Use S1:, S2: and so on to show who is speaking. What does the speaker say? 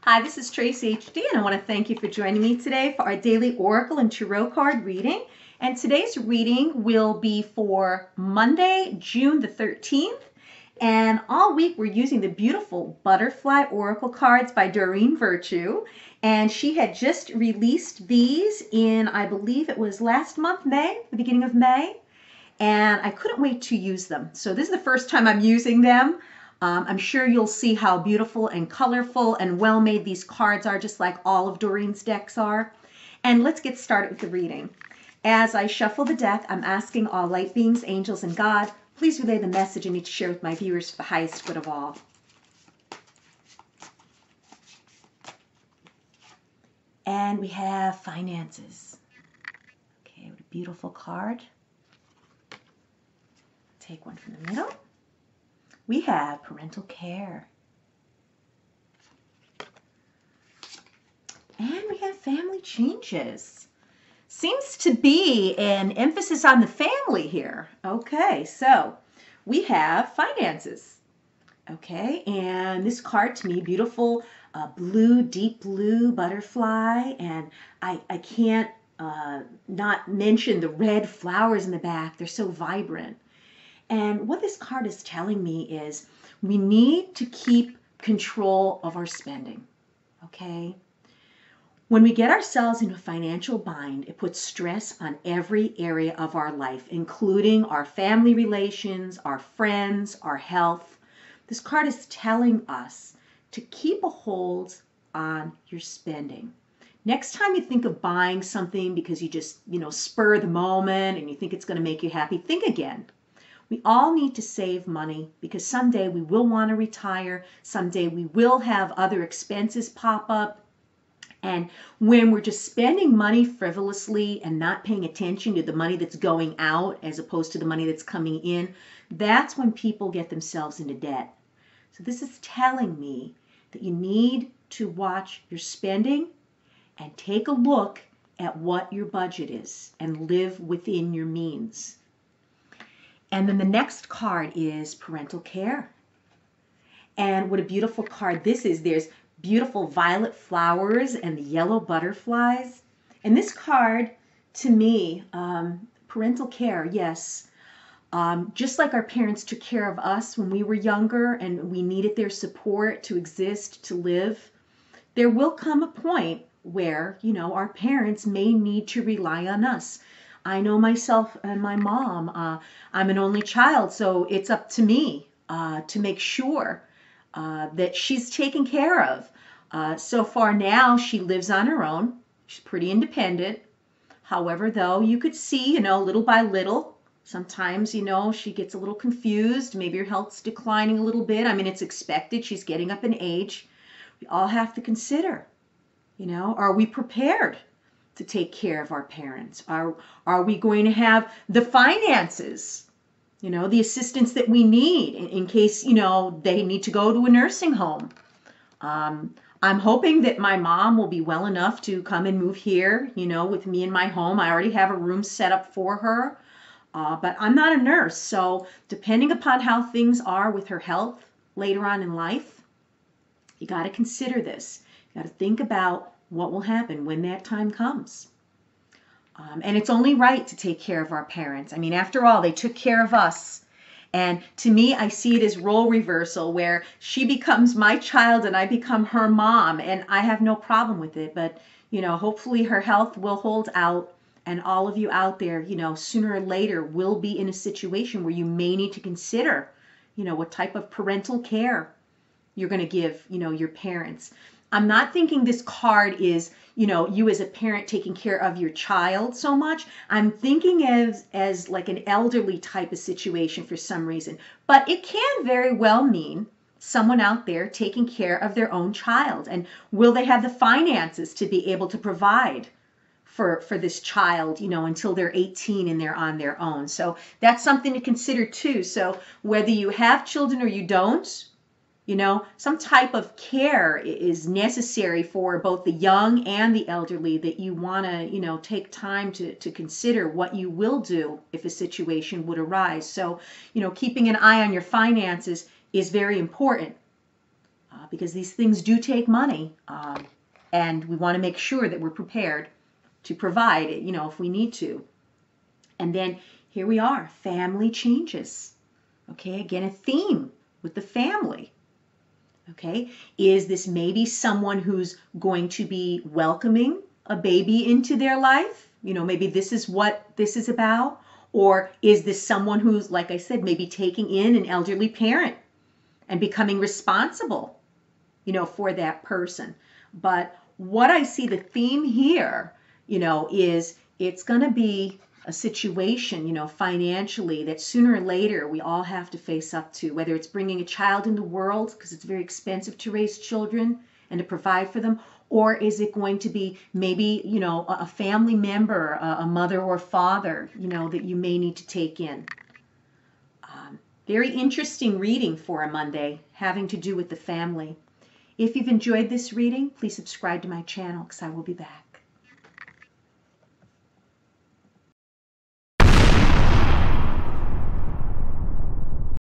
S1: Hi, this is Tracy HD, and I want to thank you for joining me today for our daily Oracle and Tarot card reading. And today's reading will be for Monday, June the 13th. And all week we're using the beautiful Butterfly Oracle cards by Doreen Virtue. And she had just released these in, I believe it was last month, May, the beginning of May. And I couldn't wait to use them. So this is the first time I'm using them. I'm sure you'll see how beautiful and colorful and well made these cards are, just like all of Doreen's decks are. And let's get started with the reading. As I shuffle the deck, I'm asking all light beings, angels, and God, please relay the message I need to share with my viewers for the highest good of all. And we have finances. Okay, what a beautiful card. Take one from the middle. We have parental care. And we have family changes. Seems to be an emphasis on the family here. Okay, so we have finances. Okay, and this card to me, beautiful blue, deep blue butterfly. And I can't not mention the red flowers in the back. They're so vibrant. And what this card is telling me is we need to keep control of our spending, okay? When we get ourselves in a financial bind, it puts stress on every area of our life, including our family relations, our friends, our health. This card is telling us to keep a hold on your spending. Next time you think of buying something because you just, spur the moment and you think it's going to make you happy, think again. We all need to save money because someday we will want to retire. Someday we will have other expenses pop up. And when we're just spending money frivolously and not paying attention to the money that's going out as opposed to the money that's coming in, that's when people get themselves into debt. So this is telling me that you need to watch your spending and take a look at what your budget is and live within your means. And then the next card is parental care. And what a beautiful card this is. There's beautiful violet flowers and the yellow butterflies. And this card, to me, parental care, yes. Just like our parents took care of us when we were younger and we needed their support to exist, to live, there will come a point where, our parents may need to rely on us. I know myself and my mom. I'm an only child, so it's up to me to make sure that she's taken care of. So far now, she lives on her own. She's pretty independent. However, though, you could see, little by little, sometimes, she gets a little confused. Maybe her health's declining a little bit. I mean, it's expected. She's getting up in age. We all have to consider, are we prepared to take care of our parents? Are we going to have the finances, the assistance that we need in case, they need to go to a nursing home? I'm hoping that my mom will be well enough to come and move here, with me in my home. I already have a room set up for her, but I'm not a nurse. So depending upon how things are with her health later on in life, you got to consider this. You got to think about what will happen when that time comes. And it's only right to take care of our parents. I mean, after all, they took care of us. And to me, I see it as role reversal where she becomes my child and I become her mom. And I have no problem with it. But, hopefully her health will hold out. And all of you out there, sooner or later will be in a situation where you may need to consider, what type of parental care you're going to give, your parents. I'm not thinking this card is, you as a parent taking care of your child so much. I'm thinking as like an elderly type of situation for some reason. But it can very well mean someone out there taking care of their own child. And will they have the finances to be able to provide for this child, until they're 18 and they're on their own? So that's something to consider too. So whether you have children or you don't, some type of care is necessary for both the young and the elderly that you want to, take time to consider what you will do if a situation would arise. So, keeping an eye on your finances is very important. because these things do take money, and we want to make sure that we're prepared to provide it, if we need to. And then here we are, family changes. Okay, again, a theme with the family. Okay, is this maybe someone who's going to be welcoming a baby into their life? Maybe this is what this is about. Or is this someone who's, like I said, maybe taking in an elderly parent and becoming responsible, for that person? But what I see the theme here, is it's going to be a situation, financially, that sooner or later we all have to face up to, whether it's bringing a child in the world because it's very expensive to raise children and to provide for them, or is it going to be maybe, a family member, a mother or father, that you may need to take in. Very interesting reading for a Monday, having to do with the family. If you've enjoyed this reading, please subscribe to my channel because I will be back.